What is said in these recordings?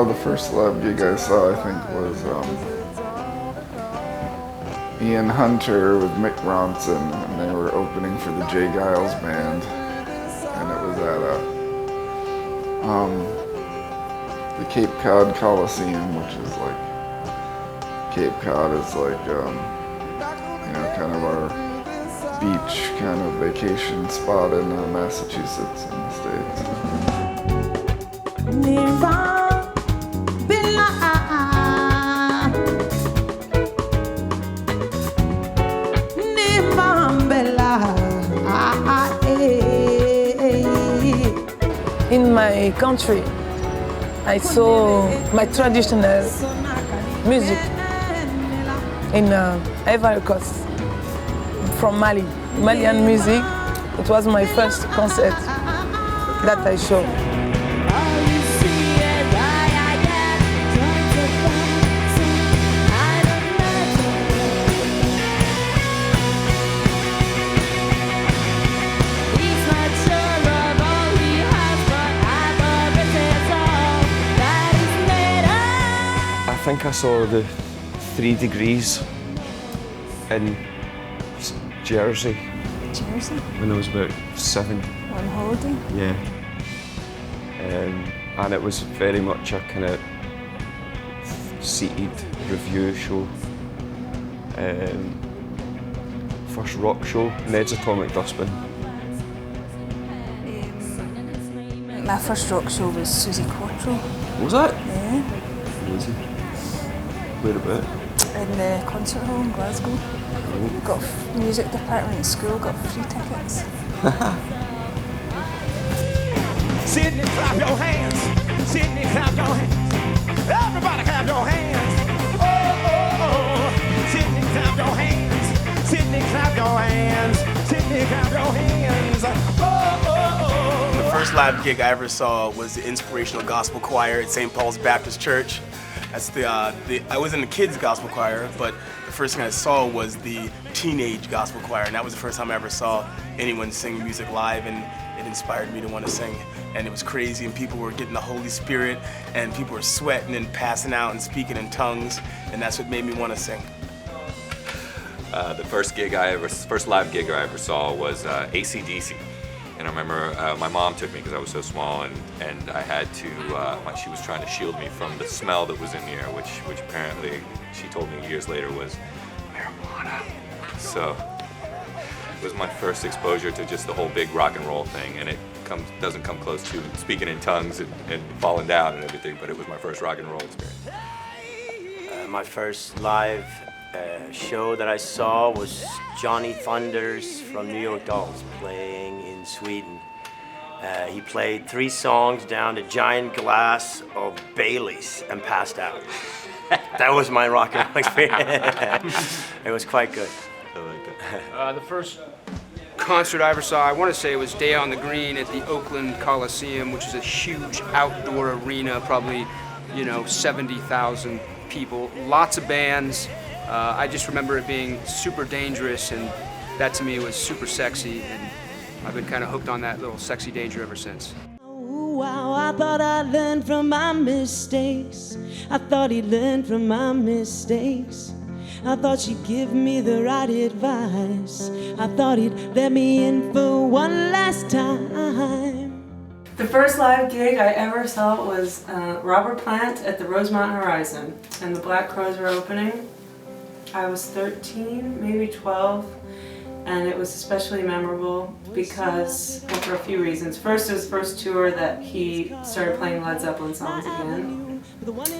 the first live gig I saw, I think, was Ian Hunter with Mick Ronson, and they were opening for the Jay Giles Band, and it was at the Cape Cod Coliseum, which is like, Cape Cod is like, you know, kind of our beach kind of vacation spot in Massachusetts in the States. In my country, I saw my traditional music in Ivory Coast from Mali, Malian music. It was my first concert that I showed. I think I saw the 3 Degrees in Jersey. Jersey? When I was about 7. On holiday? Yeah. And it was very much a kind of seated review show. First rock show, Ned's Atomic Dustbin. My first rock show was Susie Quattro. Was that? Yeah. Amazing. Where about? In the concert hall in Glasgow. Got a music department in school, got free tickets. Sydney, clap your hands. Sydney, clap your hands. Everybody clap your hands. Oh, oh, oh. Sydney, clap your hands. Sydney, clap your hands. Sydney, clap your hands. Oh, oh, oh. The first live gig I ever saw was the Inspirational Gospel Choir at St. Paul's Baptist Church. That's I was in the kids' gospel choir, but the first thing I saw was the teenage gospel choir, and that was the first time I ever saw anyone sing music live, and it inspired me to want to sing. And it was crazy, and people were getting the Holy Spirit, and people were sweating and passing out and speaking in tongues, and that's what made me want to sing. The first live gig I ever saw was AC/DC. And I remember my mom took me because I was so small, and I had to, she was trying to shield me from the smell that was in the air, which apparently, she told me years later, was marijuana. So it was my first exposure to just the whole big rock and roll thing, and it doesn't come close to speaking in tongues and falling down and everything, but it was my first rock and roll experience. My first live show that I saw was Johnny Thunders from New York Dolls playing in Sweden. He played 3 songs down a giant glass of Baileys and passed out. That was my rock and roll experience. It was quite good. I like that. The first concert I ever saw, I want to say it was Day on the Green at the Oakland Coliseum, which is a huge outdoor arena, probably, 70,000 people, lots of bands. I just remember it being super dangerous, and that to me was super sexy, and I've been kind of hooked on that little sexy danger ever since. Oh, wow, I thought I learned from my mistakes. I thought he'd learn from my mistakes. I thought she'd give me the right advice. I thought he'd let me in for one last time. The first live gig I ever saw was Robert Plant at the Rosemont Horizon, and the Black Crowes were opening. I was 13, maybe 12, and it was especially memorable because, well, for a few reasons. First, it was the first tour that he started playing Led Zeppelin songs again.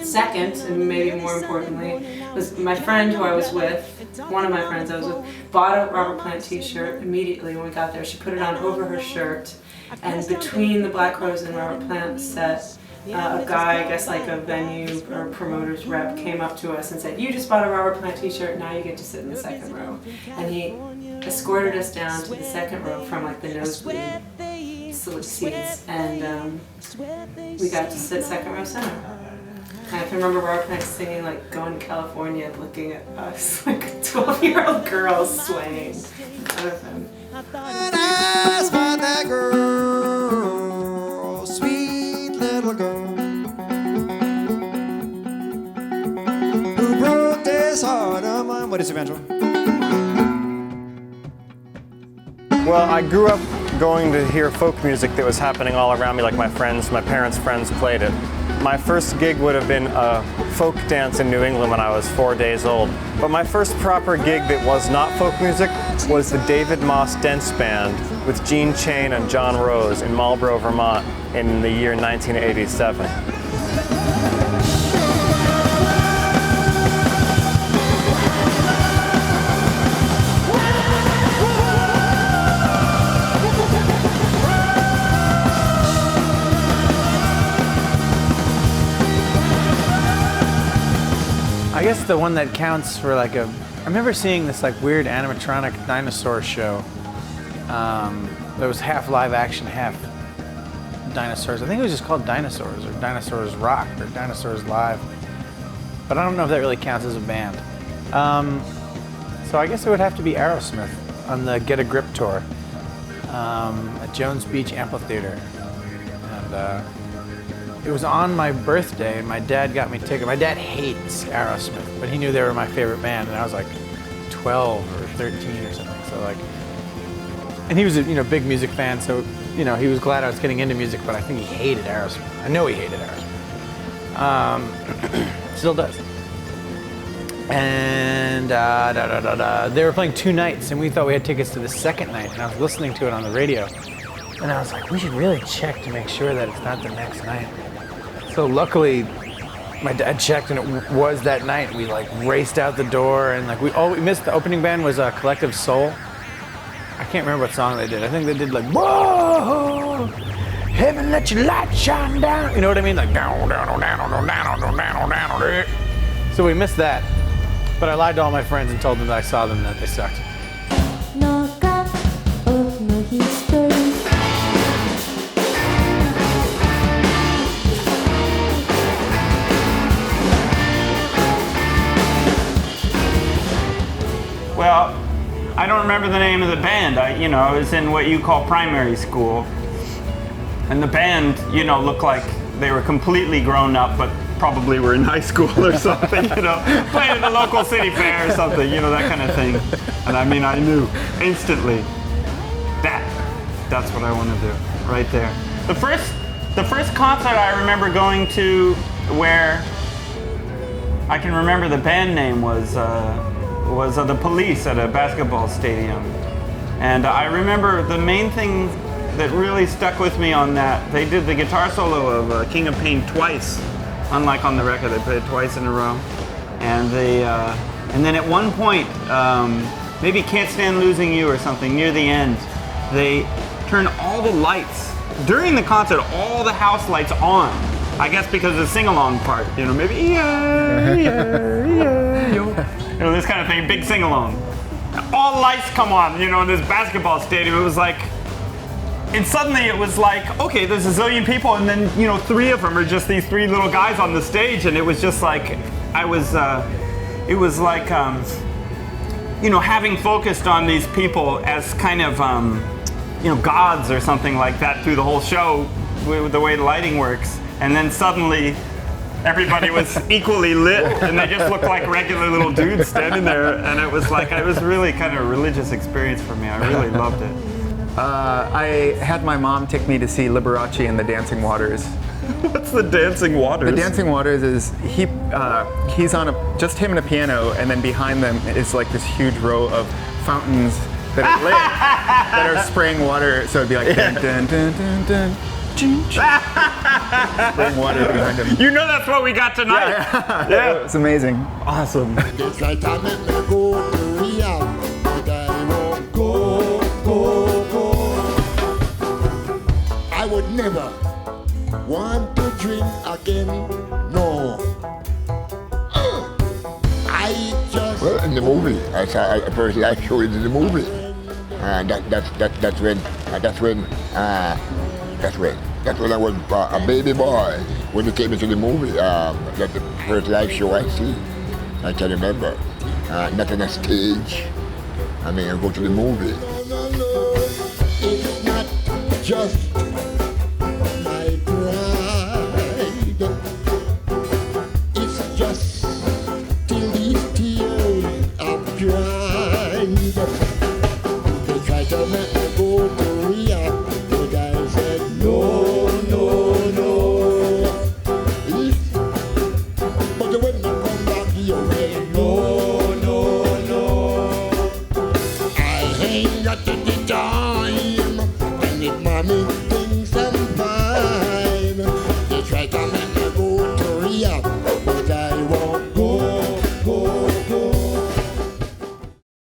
Second, and maybe more importantly, was my friend who I was with, one of my friends I was with, bought a Robert Plant t-shirt immediately when we got there. She put it on over her shirt, and between the Black Crowes and Robert Plant set, a guy, I guess like a venue or promoter's rep, came up to us and said, "You just bought a Robert Plant t-shirt, now you get to sit in the second row." And he escorted us down to the second row from like the nosebleed seats, and we got to sit second row center. And I can remember Robert Plant singing like "Going to California," looking at us like 12-year-old girls swaying in front of him. As for that girl, sweet little girl, What is it, Benjamin? Well, I grew up going to hear folk music that was happening all around me, like my parents' friends played it. My first gig would have been a folk dance in New England when I was 4 days old. But my first proper gig that was not folk music was the David Moss Dance Band with Gene Chain and John Rose in Marlborough, Vermont in the year 1987. I guess the one that counts for like I remember seeing this like weird animatronic dinosaur show that was half live action, half dinosaurs. I think it was just called Dinosaurs or Dinosaurs Rock or Dinosaurs Live. But I don't know if that really counts as a band. So I guess it would have to be Aerosmith on the Get a Grip tour at Jones Beach Amphitheater. And it was on my birthday, and my dad got me tickets. My dad hates Aerosmith, but he knew they were my favorite band, and I was like 12 or 13 or something. So like, and he was a big music fan, so he was glad I was getting into music, but I think he hated Aerosmith. I know he hated Aerosmith. Still does. And they were playing 2 nights, and we thought we had tickets to the second night, and I was listening to it on the radio, and I was like, we should really check to make sure that it's not the next night. So luckily, my dad checked, and it was that night. We like raced out the door, and like we missed. The opening band was Collective Soul. I can't remember what song they did. I think they did like whoa, heaven let your light shine down. You know what I mean? Like down, down, down, down, down, down, down, down. So we missed that. But I lied to all my friends and told them that I saw them and that they sucked. No God of no history. Well, I don't remember the name of the band. I was in what you call primary school. And the band, looked like they were completely grown up, but probably were in high school or something, playing at the local city fair or something, that kind of thing. And I knew instantly that's what I want to do, right there. The first concert I remember going to where I can remember the band name was The Police at a basketball stadium. And I remember the main thing that really stuck with me on that, they did the guitar solo of King of Pain twice. Unlike on the record, they played it twice in a row. And and then at one point, maybe Can't Stand Losing You or something, near the end, they turned all the lights, during the concert, all the house lights on. I guess because of the sing-along part, maybe this kind of thing, big sing-along. All lights come on, in this basketball stadium. It was like, and suddenly it was like, okay, there's a zillion people, and then 3 of them are just these 3 little guys on the stage, and it was just like, it was like, having focused on these people as kind of, gods or something like that through the whole show, with the way the lighting works, and then suddenly everybody was equally lit, and they just looked like regular little dudes standing there, and it was really kind of a religious experience for me. I really loved it. I had my mom take me to see Liberace and the Dancing Waters. What's the Dancing Waters? The Dancing Waters is he's on just him and a piano, and then behind them is like this huge row of fountains that are lit that are spraying water. So it'd be like dun dun dun dun dun. Spraying water behind him. That's what we got tonight. Yeah. It was amazing. Awesome. I would never want to drink again, no. Well, in the movie, I saw a first live show in the movie. That's when I was a baby boy when they came into the movie. That's the first live show I see. I can remember. Not on a stage. I go to the movie. It's not just my pride. It's just till these tears are like a